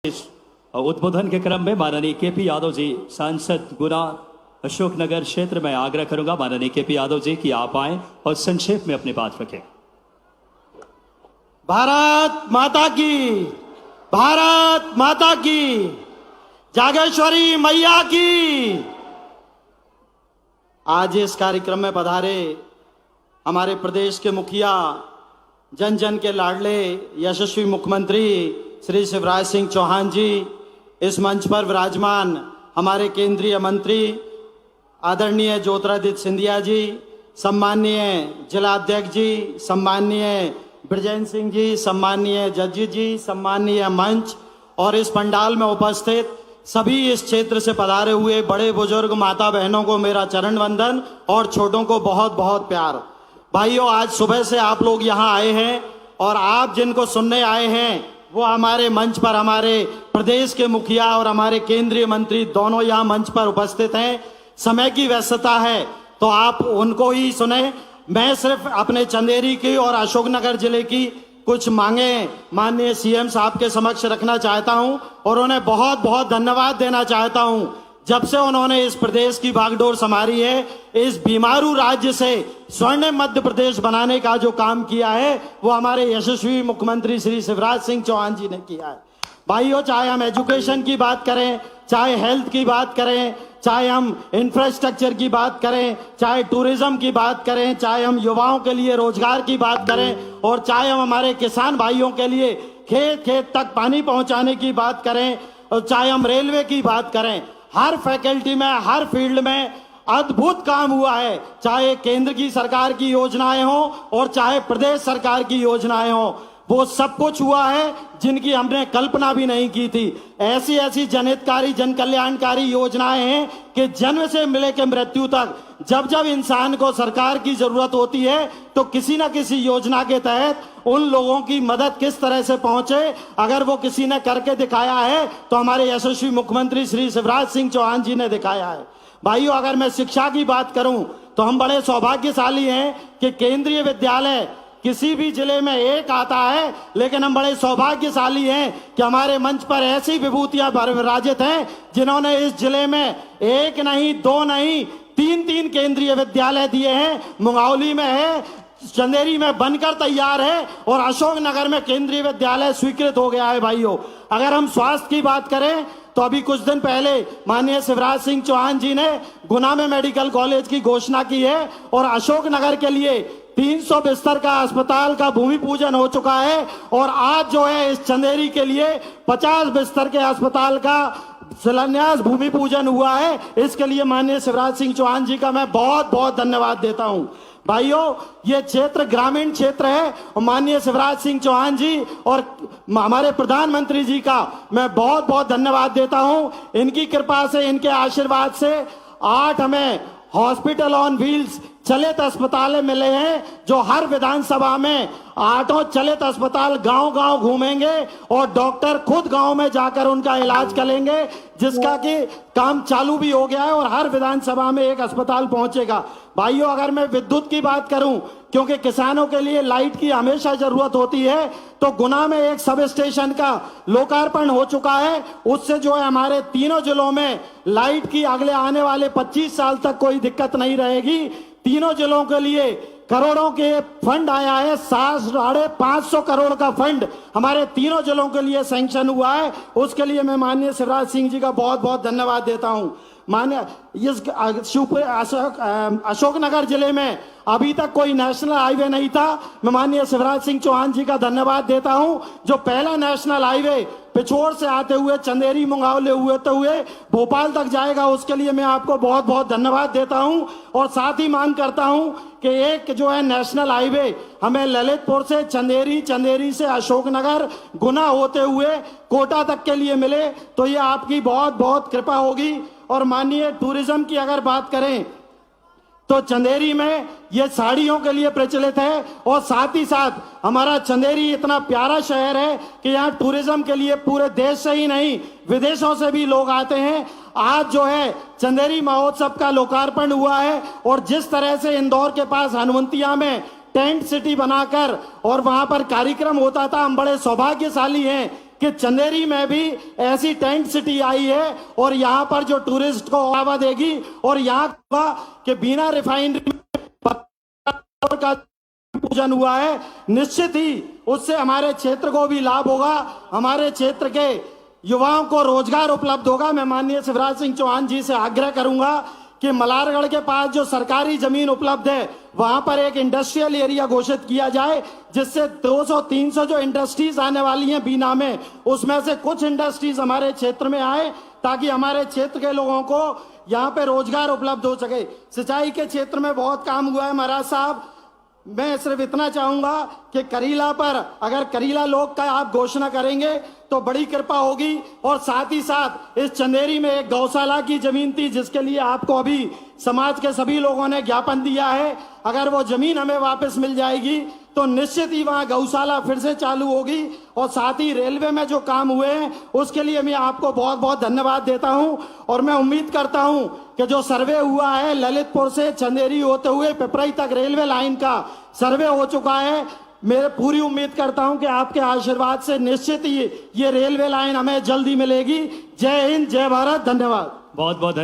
उद्बोधन के क्रम में माननीय केपी यादव जी सांसद गुना अशोकनगर क्षेत्र में आग्रह करूंगा माननीय केपी यादव जी कि आप आएं और संक्षेप में अपनी बात रखें। भारत माता की, भारत माता की, जागेश्वरी मैया की। आज इस कार्यक्रम में पधारे हमारे प्रदेश के मुखिया, जन जन के लाडले यशस्वी मुख्यमंत्री श्री शिवराज सिंह चौहान जी, इस मंच पर विराजमान हमारे केंद्रीय मंत्री आदरणीय ज्योतिरादित्य सिंधिया जी, सम्माननीय जिलाध्यक्ष जी, सम्माननीय ब्रजेंद्र सिंह जी, सम्माननीय जज्जी जी, सम्माननीय मंच और इस पंडाल में उपस्थित सभी इस क्षेत्र से पधारे हुए बड़े बुजुर्ग माता बहनों को मेरा चरण वंदन और छोटों को बहुत बहुत प्यार। भाइयों, आज सुबह से आप लोग यहाँ आए हैं और आप जिनको सुनने आए हैं वो हमारे मंच पर हमारे प्रदेश के मुखिया और हमारे केंद्रीय मंत्री दोनों यहाँ मंच पर उपस्थित हैं। समय की व्यस्तता है तो आप उनको ही सुने। मैं सिर्फ अपने चंदेरी की और अशोकनगर जिले की कुछ मांगे माननीय सीएम साहब के समक्ष रखना चाहता हूं और उन्हें बहुत बहुत धन्यवाद देना चाहता हूं। जब से उन्होंने इस प्रदेश की बागडोर संभाली है, इस बीमारू राज्य से स्वर्णिम मध्य प्रदेश बनाने का जो काम किया है वो हमारे यशस्वी मुख्यमंत्री श्री शिवराज सिंह चौहान जी ने किया है। भाइयों, चाहे हम एजुकेशन की बात करें, चाहे हेल्थ की बात करें, चाहे हम इंफ्रास्ट्रक्चर की बात करें, चाहे टूरिज्म की बात करें, चाहे हम युवाओं के लिए रोजगार की बात करें और चाहे हम हमारे किसान भाइयों के लिए खेत खेत तक पानी पहुंचाने की बात करें और चाहे हम रेलवे की बात करें, हर फैकल्टी में, हर फील्ड में अद्भुत काम हुआ है। चाहे केंद्र की सरकार की योजनाएं हो और चाहे प्रदेश सरकार की योजनाएं हो, वो सब कुछ हुआ है जिनकी हमने कल्पना भी नहीं की थी। ऐसी ऐसी जनहितकारी, जन कल्याणकारी योजनाएं हैं कि जन्म से लेकर मृत्यु तक जब जब इंसान को सरकार की जरूरत होती है तो किसी न किसी योजना के तहत उन लोगों की मदद किस तरह से पहुंचे, अगर वो किसी ने करके दिखाया है तो हमारे यशस्वी मुख्यमंत्री श्री शिवराज सिंह चौहान जी ने दिखाया है। भाइयों, अगर मैं शिक्षा की बात करूं तो हम बड़े सौभाग्यशाली हैं कि केंद्रीय विद्यालय किसी भी जिले में एक आता है, लेकिन हम बड़े सौभाग्यशाली हैं कि हमारे मंच पर ऐसी विभूतियां विराजित हैं जिन्होंने इस जिले में एक नहीं, दो नहीं, तीन केंद्रीय विद्यालय दिए हैं। मुंगावली में है, चंदेरी में बनकर तैयार है और अशोकनगर में केंद्रीय विद्यालय स्वीकृत हो गया है। भाइयों, अगर हम स्वास्थ्य की बात करें तो अभी कुछ दिन पहले माननीय शिवराज सिंह चौहान जी ने गुना में मेडिकल कॉलेज की घोषणा की है और अशोकनगर के लिए 300 बिस्तर का अस्पताल का भूमि पूजन हो चुका है और आज जो है इस चंदेरी के लिए 50 बिस्तर के अस्पताल का शिलान्यास भूमि पूजन हुआ है। इसके लिए माननीय शिवराज सिंह चौहान जी का मैं बहुत बहुत धन्यवाद देता हूं। भाइयों, ये क्षेत्र ग्रामीण क्षेत्र है और माननीय शिवराज सिंह चौहान जी और हमारे प्रधानमंत्री जी का मैं बहुत बहुत धन्यवाद देता हूं। इनकी कृपा से, इनके आशीर्वाद से 8 हमें हॉस्पिटल ऑन व्हील्स चलित अस्पताल मिले हैं जो हर विधानसभा में 8 चलित अस्पताल गांव गांव घूमेंगे और डॉक्टर खुद गांव में जाकर उनका इलाज करेंगे, जिसका कि काम चालू भी हो गया है और हर विधानसभा में एक अस्पताल पहुंचेगा। भाइयों, अगर मैं विद्युत की बात करूं, क्योंकि किसानों के लिए लाइट की हमेशा जरूरत होती है, तो गुना में एक सब स्टेशन का लोकार्पण हो चुका है। उससे जो है हमारे तीनों जिलों में लाइट की अगले आने वाले 25 साल तक कोई दिक्कत नहीं रहेगी। तीनों जिलों के लिए करोड़ों के फंड आया है, 550 करोड़ का फंड हमारे तीनों जिलों के लिए सैंक्शन हुआ है। उसके लिए मैं माननीय शिवराज सिंह जी का बहुत बहुत धन्यवाद देता हूं। मान्य इस अशोकनगर जिले में अभी तक कोई नेशनल हाईवे नहीं था। मैं माननीय शिवराज सिंह चौहान जी का धन्यवाद देता हूं जो पहला नेशनल हाईवे पिछोर से आते हुए चंदेरी मुंगावले हुए भोपाल तक जाएगा। उसके लिए मैं आपको बहुत बहुत धन्यवाद देता हूं और साथ ही मांग करता हूं कि एक जो है नेशनल हाईवे हमें ललितपुर से चंदेरी, चंदेरी से अशोकनगर, गुना होते हुए कोटा तक के लिए मिले तो ये आपकी बहुत बहुत कृपा होगी। और माननीय टूरिज्म की अगर बात करें तो चंदेरी में ये साड़ियों के लिए प्रचलित है और साथ ही साथ हमारा चंदेरी इतना प्यारा शहर है कि यहाँ टूरिज्म के लिए पूरे देश से ही नहीं विदेशों से भी लोग आते हैं। आज जो है चंदेरी महोत्सव का लोकार्पण हुआ है और जिस तरह से इंदौर के पास हनुमंतिया में टेंट सिटी बनाकर और वहां पर कार्यक्रम होता था, हम बड़े सौभाग्यशाली हैं कि चंदेरी में भी ऐसी टेंट सिटी आई है और यहाँ पर जो टूरिस्ट को बढ़ावा देगी और यहाँ का कि बिना रिफाइनरी का पूजन हुआ है, निश्चित ही उससे हमारे क्षेत्र को भी लाभ होगा, हमारे क्षेत्र के युवाओं को रोजगार उपलब्ध होगा। मैं माननीय शिवराज सिंह चौहान जी से आग्रह करूंगा कि मलारगढ़ के पास जो सरकारी जमीन उपलब्ध है वहां पर एक इंडस्ट्रियल एरिया घोषित किया जाए, जिससे 200-300 जो इंडस्ट्रीज आने वाली हैं बीना में, उसमें से कुछ इंडस्ट्रीज हमारे क्षेत्र में आए ताकि हमारे क्षेत्र के लोगों को यहाँ पे रोजगार उपलब्ध हो सके। सिंचाई के क्षेत्र में बहुत काम हुआ है महाराज साहब। मैं सिर्फ इतना चाहूंगा कि करीला पर अगर करीला लोक का आप घोषणा करेंगे तो बड़ी कृपा होगी, और साथ ही साथ इस चंदेरी में एक गौशाला की जमीन थी जिसके लिए आपको अभी समाज के सभी लोगों ने ज्ञापन दिया है। अगर वो जमीन हमें वापस मिल जाएगी तो निश्चित ही वहां गौशाला फिर से चालू होगी, और साथ ही रेलवे में जो काम हुए हैं उसके लिए मैं आपको बहुत बहुत धन्यवाद देता हूं। और मैं उम्मीद करता हूं कि जो सर्वे हुआ है ललितपुर से चंदेरी होते हुए पिपराई तक रेलवे लाइन का सर्वे हो चुका है, मैं पूरी उम्मीद करता हूं कि आपके आशीर्वाद से निश्चित ही ये रेलवे लाइन हमें जल्दी मिलेगी। जय हिंद, जय भारत, धन्यवाद। बहुत बहुत धन्यवाद।